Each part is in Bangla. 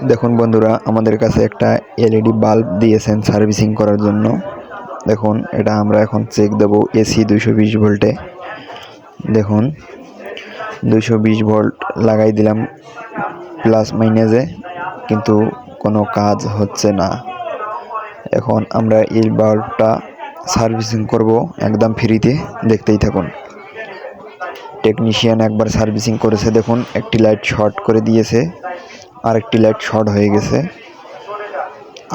দেখুন বন্ধুরা, আমাদের কাছে একটা এলইডি বাল্ব দিয়েছেন সার্ভিসিং করার জন্য। দেখুন, এটা আমরা এখন চেক দেব এসি 220 ভোল্টে। দেখুন, 220 ভোল্ট লাগাই দিলাম প্লাস মাইনাসে, কিন্তু কোনো কাজ হচ্ছে না। এখন আমরা এই বাল্বটা সার্ভিসিং করব একদম ফ্রিতে, দেখতেই থাকুন। টেকনিশিয়ান একবার সার্ভিসিং করেছে, দেখুন একটি লাইট শর্ট করে দিয়েছে, আরেকটি লাইট শর্ট হয়ে গেছে।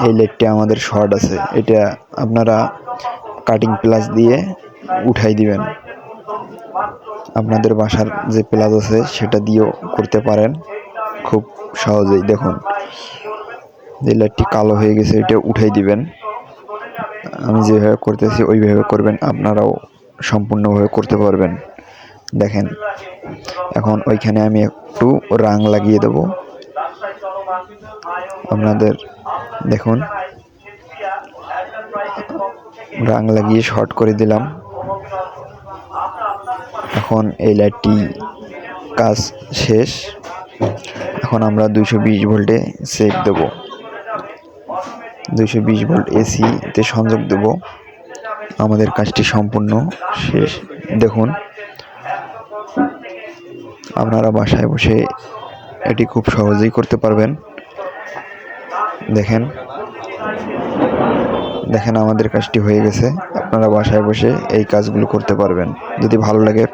এই লাইটটা আমাদের শর্ট আছে, এটা আপনারা কাটিং প্লাস দিয়ে উঠাই দিবেন। আপনাদের বাসার যে প্লাস আছে সেটা দিয়েও করতে পারেন খুব সহজেই। দেখুন, যে লাইটটি কালো হয়ে গেছে এটা উঠাই দিবেন। আমি যেভাবে করতেছি ওইভাবে করবেন, আপনারাও সম্পূর্ণভাবে করতে পারবেন। দেখেন, এখন ওইখানে আমি একটু রাং লাগিয়ে দেব আপনাদের। দেখুন, রাং লাগিয়ে শর্ট করে দিলাম। এখন এই লাইটটি কাজ শেষ। এখন আমরা 220 ভোল্টে সেট দেব, 220 ভোল্ট এসিতে সংযোগ দেব। আমাদের কাজটি সম্পূর্ণ শেষ। দেখুন, আপনারা বাসায় বসে এটি খুব সহজেই করতে পারবেন। দেখেন আমাদের কাজটি হয়ে গেছে। আপনারা বাসায় বসে এই কাজগুলো করতে পারবেন। যদি ভালো লাগে